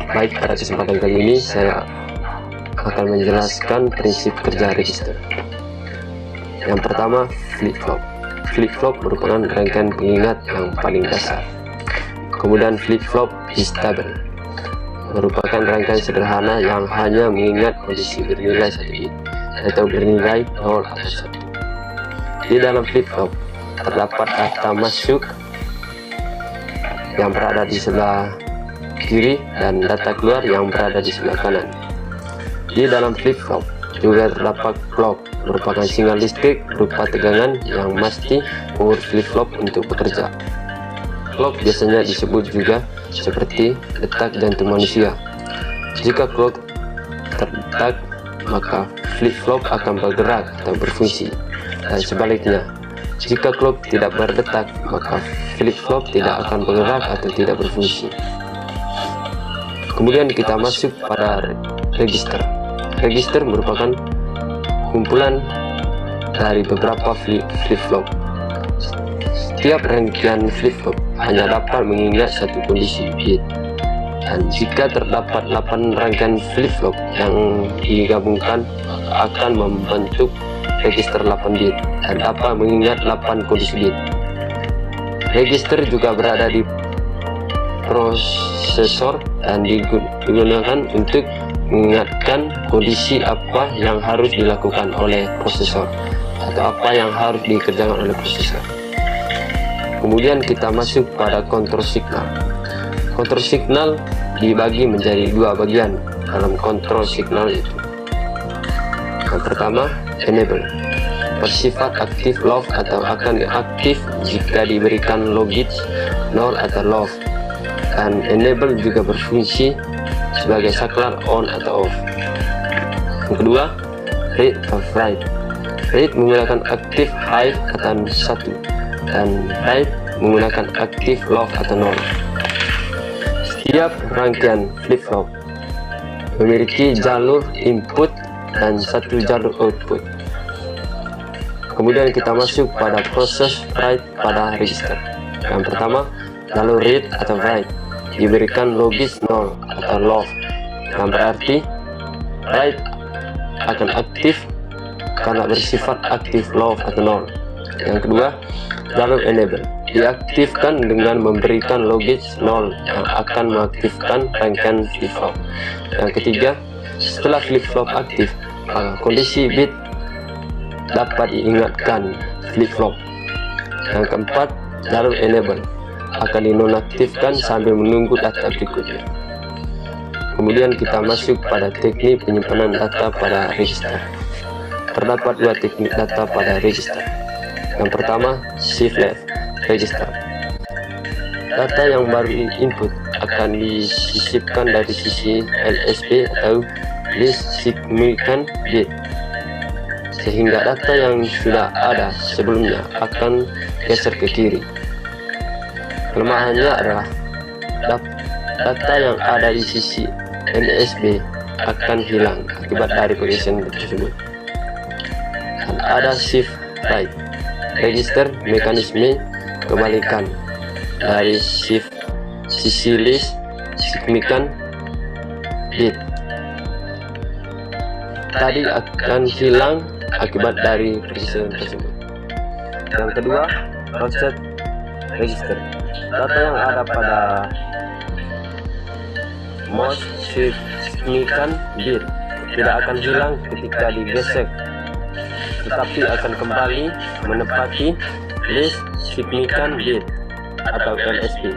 Baik, pada kesempatan kali ini saya akan menjelaskan prinsip kerja register. Yang pertama, flip-flop. Flip-flop merupakan rangkaian pengingat yang paling dasar. Kemudian flip-flop bistable merupakan rangkaian sederhana yang hanya mengingat kondisi bernilai 1 bit atau bernilai 0 atau 1. Di dalam flip-flop terdapat data masuk yang berada di sebelah kiri dan data keluar yang berada di sebelah kanan. Di dalam flip-flop juga terdapat clock, merupakan sinyal listrik berupa tegangan yang mesti mengurus flip-flop untuk bekerja. Clock biasanya disebut juga seperti detak jantung manusia. Jika clock terdetak, maka flip-flop akan bergerak atau berfungsi, dan sebaliknya, jika clock tidak berdetak, maka flip-flop tidak akan bergerak atau tidak berfungsi. Kemudian kita masuk pada register. Register merupakan kumpulan dari beberapa flip-flop. Setiap rangkaian flip-flop hanya dapat mengingat satu kondisi bit, dan jika terdapat 8 rangkaian flip-flop yang digabungkan akan membentuk register 8 bit dan dapat mengingat 8 kondisi bit. Register juga berada di prosesor dan digunakan untuk mengingatkan kondisi apa yang harus dilakukan oleh prosesor atau apa yang harus dikerjakan oleh prosesor. Kemudian kita masuk pada kontrol signal. Kontrol signal dibagi menjadi 2 bagian dalam kontrol signal itu. Yang pertama, enable, bersifat aktif low atau akan aktif jika diberikan logit 0 atau low, dan enable juga berfungsi sebagai saklar on atau off. Yang kedua, read atau write. Read menggunakan aktif high atau 1, dan write menggunakan aktif low atau 0. Setiap rangkaian flip-flop memiliki jalur input dan 1 jalur output. Kemudian kita masuk pada proses write pada register. Yang pertama, jalur read atau write diberikan logis 0 atau low, yang berarti write akan aktif karena bersifat aktif low atau 0. Yang kedua, jalur enable diaktifkan dengan memberikan logis 0 yang akan mengaktifkan rangkaian flip-flop. Yang ketiga, setelah flip-flop aktif, maka kondisi bit dapat diingatkan flip-flop. Yang keempat, jalur enable akan dinonaktifkan sambil menunggu data berikutnya. Kemudian kita masuk pada teknik penyimpanan data pada register. Terdapat 2 teknik data pada register. Yang pertama, shift left register. Data yang baru input akan disisipkan dari sisi LSB atau list significant bit, sehingga data yang sudah ada sebelumnya akan geser ke kiri. Kelemahannya adalah data yang ada di sisi NSB akan hilang akibat dari pergeseran tersebut. Dan ada shift right register, mekanisme kebalikan dari shift sisi list significant bit tadi akan hilang akibat dari pergeseran tersebut. Yang kedua, rotate register. Data yang ada pada most significant bit tidak akan hilang ketika digesek, tetapi akan kembali menempati list significant bit atau LSB